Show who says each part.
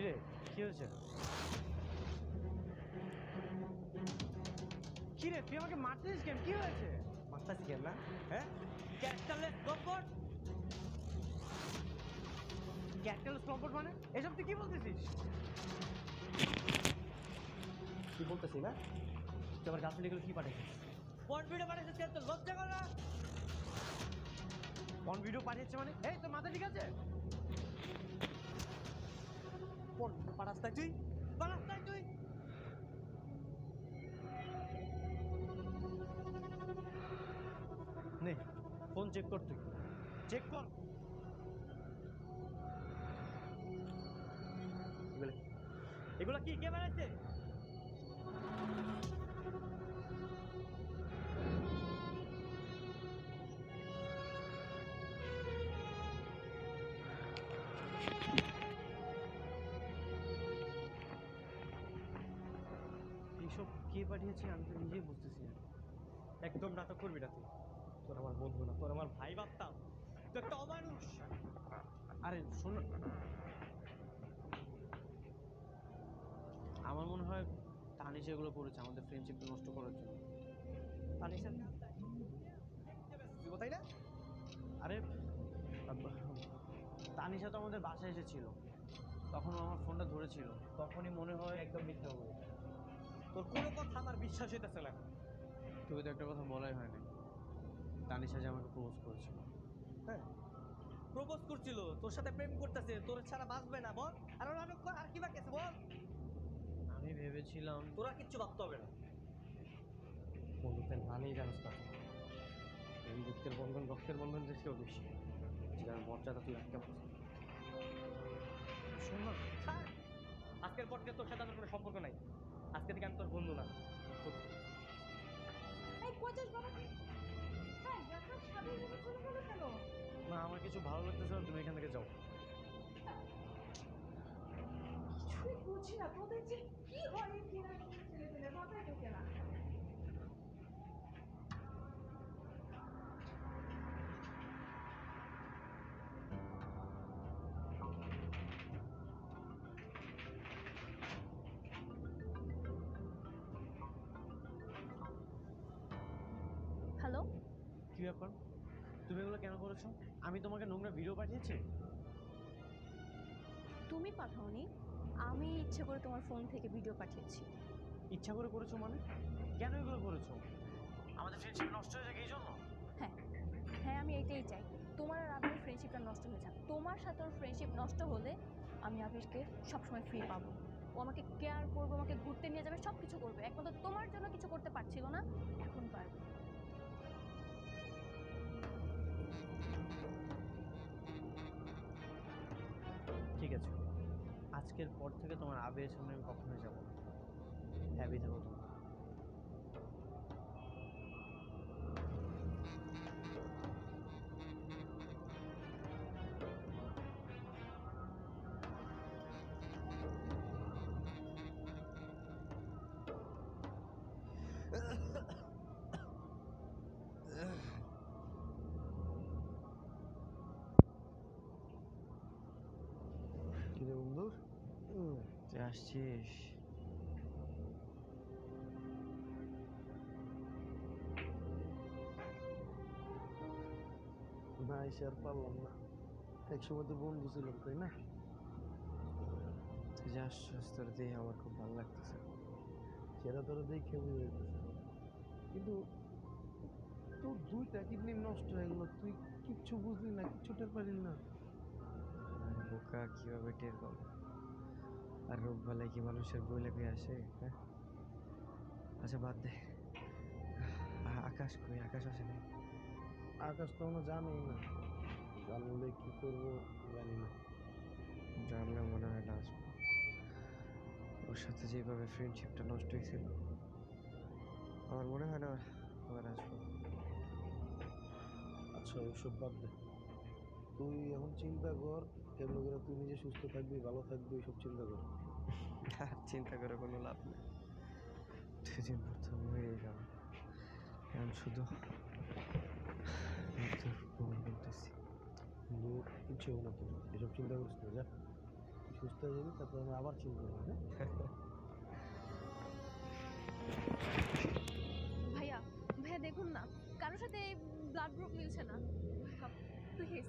Speaker 1: কিরে কি হয়েছে? কিরে তুই আমাকে মারতেছিস কেন? কি হয়েছে?
Speaker 2: মারতাছি কেন না? হ্যাঁ,
Speaker 1: ক্যারেক্টারলেস কমফোর্ট। ক্যারেক্টারলেস কমফোর্ট মানে এসব তুই কি বলতেছিস?
Speaker 2: কি বলতেছি না?
Speaker 1: তুই আমার গার্লফ্রেন্ড এগুলো কি পাঠিয়েছিস? কোন ভিডিও পাঠিয়েছিস? তোর লজ্জা কর না? কোন ভিডিও পাঠিয়েছে মানে? এই তোর মাথা ঠিক আছে?
Speaker 2: কোন পারাস্তায় তুই?
Speaker 1: পালাস নাই তুই? নে ফোন চেক কর, তুই চেক কর। এগুলো কি কে বানাচ্ছে? এইসব কে পাঠিয়েছে আমি তো নিজেই বুঝতেছি না।
Speaker 2: একদম নাটক করবি না তুই। তোর আমার বন্ধু না, তোর আমার ভাই ভাবতাম। তুই একটা অমানুষ।
Speaker 1: আরে শোন, আমার মনে হয় তানিশ এগুলো করেছে আমাদের ফ্রেন্ডশিপটা নষ্ট করার জন্য।
Speaker 2: তানিশার তুই তাই না?
Speaker 1: আরে তানিশা তো আমাদের বাসায় এসেছিল, তখন ও আমার ফোনটা ধরেছিল, তখনই মনে হয়।
Speaker 2: একদম মিথ্যা বলে। তোর কোনো কথা আমার বিশ্বাস হইতেছে না।
Speaker 1: তোকে তো একটা কথা বলাই হয়নি, তানিশা যে আমাকে প্রপোজ করেছিল।
Speaker 2: হ্যাঁ, প্রপোজ করছিল, তোর সাথে প্রেম করতেছে, তোর ছাড়া বাঁচবে না। বল আর নাটক কর, আর কি বাকি আছে বল।
Speaker 1: আমি ভেবেছিলাম
Speaker 2: তোরা কিচ্ছু ভাবতে হবে না। বন্ধুত্বের মানেই জানিস না। বন্ধুত্বের বন্ধন রক্তের বন্ধন থেকেও বেশি। যার মর্যাদা তুই রাখতে পারছিস।
Speaker 1: শোন না,
Speaker 2: ছাড়। আজকের পর থেকে তোর সাথে আমার কোনো সম্পর্ক নাই। আজকে থেকে আমি তোর বন্ধু না।
Speaker 3: এই কোচেস বাবা, হ্যাঁ আপনার সাথে এভাবে চলে গেল কেন?
Speaker 1: না আমার কিছু ভালো লাগতেছে না, তুমি এখান থেকে যাও।
Speaker 3: কিছুই বুঝি না তোদের যে কি হয় এই জেনারেশনের ছেলে পেলে, মাথায় ঢোকে না।
Speaker 4: হ্যালো,
Speaker 1: কি ব্যাপার, তুমি এগুলো কেন করেছো? আমি তোমাকে নোংরা ভিডিও পাঠিয়েছি?
Speaker 4: তুমি পাঠাওনি, আমি ইচ্ছে করে তোমার ফোন থেকে ভিডিও পাঠিয়েছি।
Speaker 1: ইচ্ছা করে করেছো মানে? কেন এগুলো করেছো? আমাদের ফ্রেন্ডশিপ নষ্ট হয়ে যাক এই জন্য?
Speaker 4: হ্যাঁ হ্যাঁ, আমি এটাই চাই, তোমার আর আবিরের ফ্রেন্ডশিপটা নষ্ট হয়ে যাক। তোমার সাথে ওর ফ্রেন্ডশিপ নষ্ট হলে আমি আবিরকে সবসময় ফ্রি পাবো। ও আমাকে কেয়ার করবে, আমাকে ঘুরতে নিয়ে যাবে, সব কিছু করবে। একমাত্র তোমার জন্য কিছু করতে পারছিল না, এখন পারবে।
Speaker 1: ঠিক আছে, আজকের পর থেকে তোমার আবেগের সামনে আমি কখনোই যাবো না। হ্যাপি থাকো তুমি।
Speaker 5: কিরে বন্ধু,
Speaker 1: তুই আসছিস?
Speaker 5: না এসে আর পারলাম না। একসময় তো বন্ধু ছিলাম, তাই না?
Speaker 1: তুই যে আসছিস তোর দেখে আমার খুব ভালো লাগতেছে।
Speaker 5: সেটা তোরা দেখে বুঝে যেতেছে, কিন্তু তোর দুইটা কিডনি নষ্ট হয়ে গেল, তুই কিচ্ছু বুঝলি না, কিচ্ছু টের পারলি না।
Speaker 1: আমি বোকা, কিভাবে টের পাবো? আর রোগ বালাই কি মানুষের বই লেগে আসে? হ্যাঁ, আচ্ছা বাদ দে। আকাশ কই? আকাশ আসে নাই?
Speaker 5: আকাশ তো আমরা জানি না, জানলে কি করবো জানি না।
Speaker 1: জানলে মনে হয় না আসবো। ওর সাথে যেভাবে ফ্রেন্ডশিপটা নষ্ট হয়েছিল, আমার মনে হয় না আবার আসবো।
Speaker 5: আচ্ছা ওইসব বাদ দে, তুই এখন চিন্তা কর কেমন করে তুই নিজে সুস্থ থাকবি, ভালো থাকবি, এইসব চিন্তা কর।
Speaker 1: আর চিন্তা করে কোনো লাভ নেই, দুদিন পর তো আমি হয়ে যাবো। এখন শুধু মৃত্যুর ভ্রমণ করতেছি।
Speaker 5: কিন্তু কিচ্ছু হবে না তোর, এসব চিন্তা করিস না, যা। তুই সুস্থ হয়ে যাবি, তারপর আমরা আবার শুরু করবো, হ্যাঁ?
Speaker 4: ভাইয়া ভাইয়া দেখুন না, কারোর সাথে ব্লাড গ্রুপ মিলছে না। প্লিজ